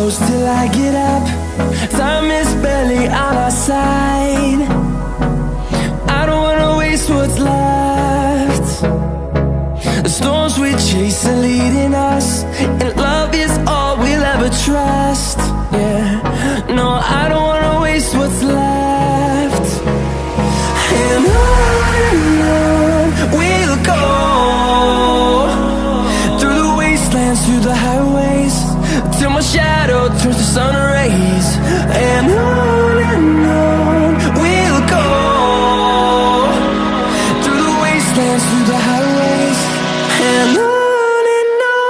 close till I get up. Time is barely on our side. I don't wanna waste what's left. The storms we chase are leading us, and love is all we'll ever trust. Yeah, no, I don't wanna waste what's left. And on we'll go, through the wastelands, through the highways, till my shadow turns to sun rays. And on we'll go, through the wastelands, through the highways, and on we'll go.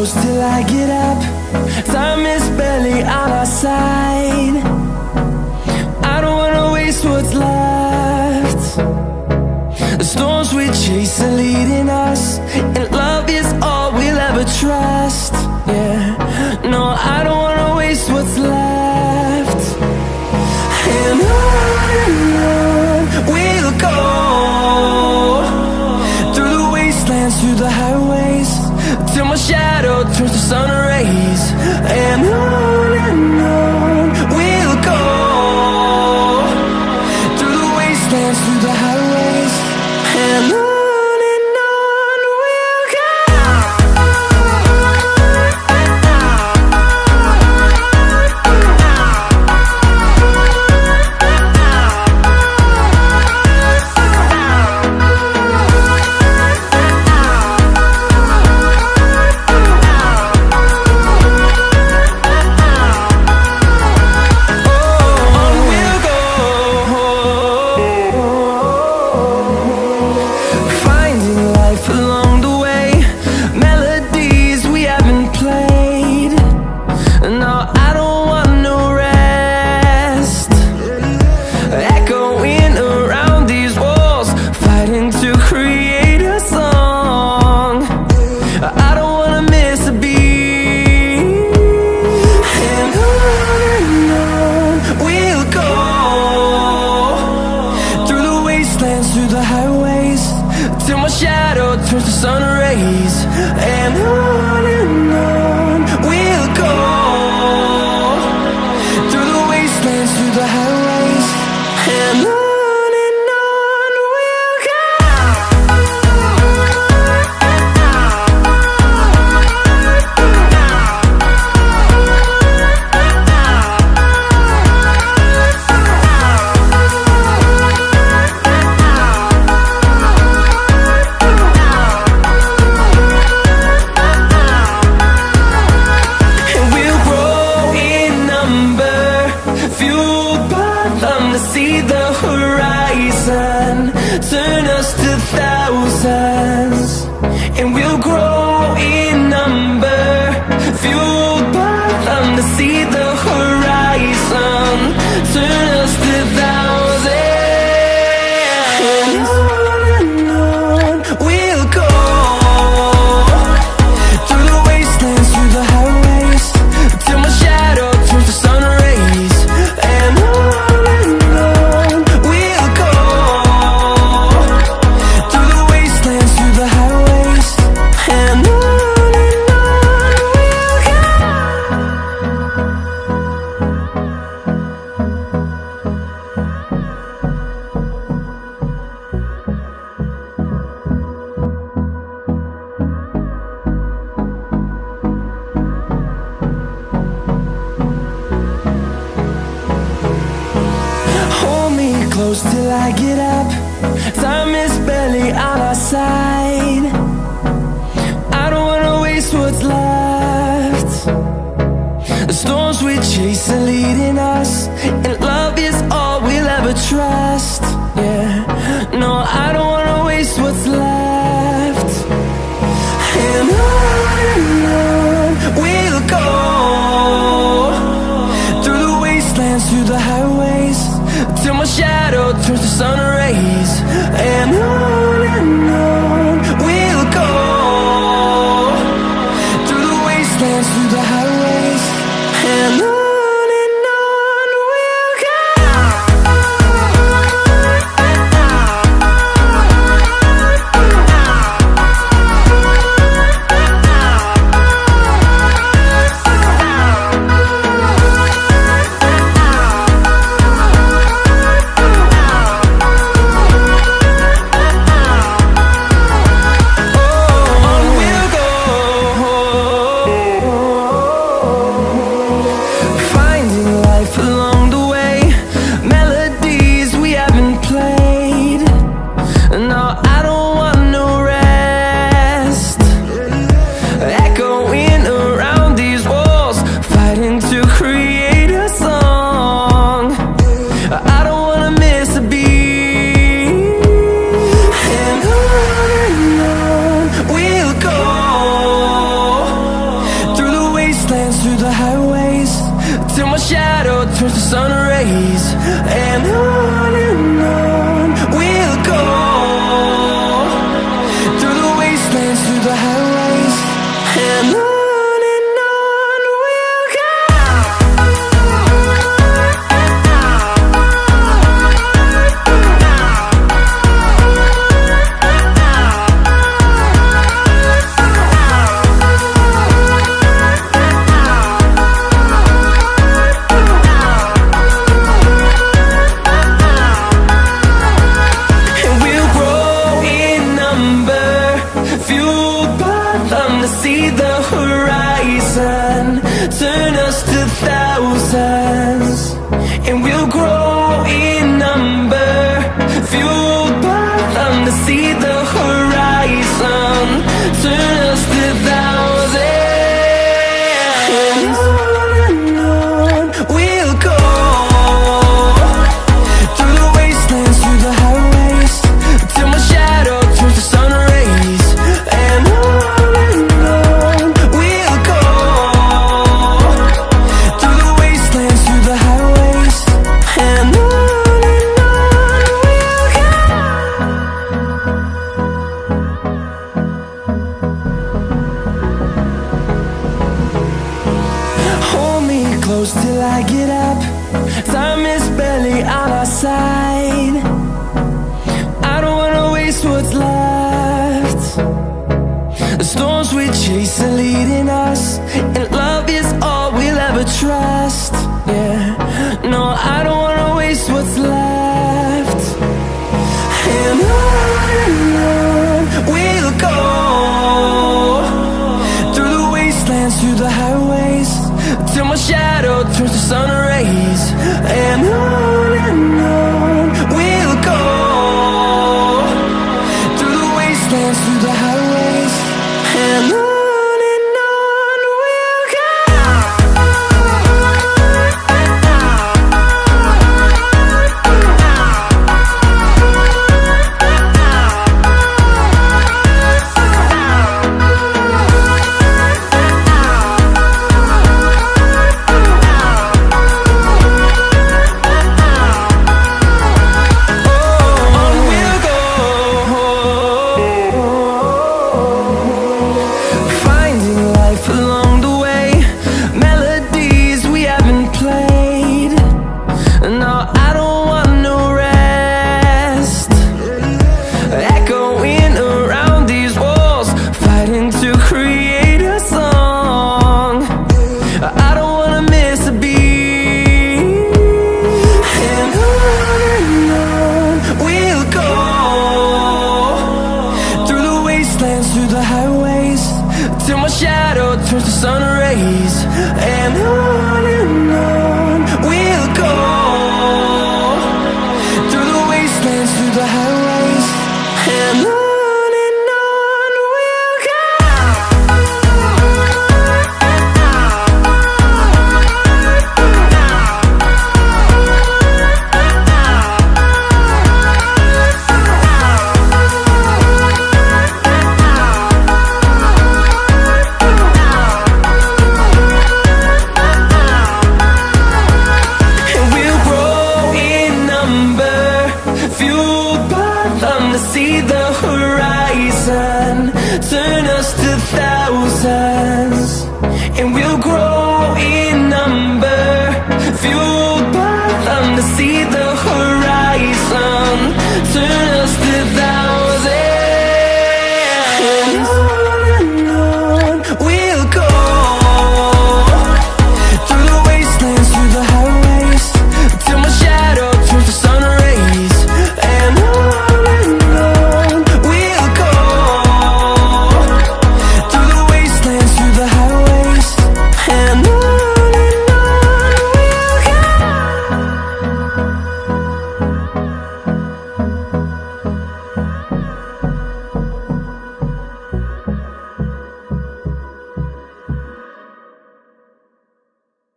Till I get up, time is barely on our side. I don't wanna waste what's left. The storms we chase are leading us, and love is all we'll ever trust. Yeah, no, I don't wanna waste what's left. And on we'll go, through the wastelands, through the highways, till my shadow turns to sun rays. And on we'll go, through the wastelands, through the highways, and on we'll go. see the horizon, turn us to thousands, and we'll grow in number, fueled by them to see the horizon, turn us to thousands, and on we'll go, through the wastelands, through the highways, till my shadow turns to sun rays, and on we'll go, through the wastelands, through the highways, and on we'll go. Hold me close till I get up. Time is barely on our side. I don't wanna waste what's left. The storms we chase are leading us, and love is all we'll ever trust. Yeah, no, I don't wanna waste what's left. And on we'll go, through the wastelands, through the highways, till my shadow turns to sun rays, and on we'll go, through the wastelands, through the highways, and on we'll go. Finding life along the way, melodies we haven't played. No, I don't want no rest. Echoing around these walls, fighting to create a song. I don't wanna miss a beat. And on we'll go, through the wastelands, through the highways, till my shadow turns to sun rays, and on we'll go, through the wastelands, through the highways, and on we'll go. And we'll grow in number, fueled by them to see the horizon, turn us to thousands, and we'll grow in number, fueled by them to see the horizon, turn us to thousands, and on we'll go, through the wastelands, through the highways, till my shadow turns to sun rays, and on we'll go, through the wastelands, through the highways, and on we'll go. Hold me close till I get up. Time is barely on our side. I don't wanna waste what's left. The storms we chase are leading us, and love is all we'll ever trust. Yeah, no, I don't wanna waste what's left. And on we'll go, through the wastelands, through the highways, till my shadow turns to sun rays, and on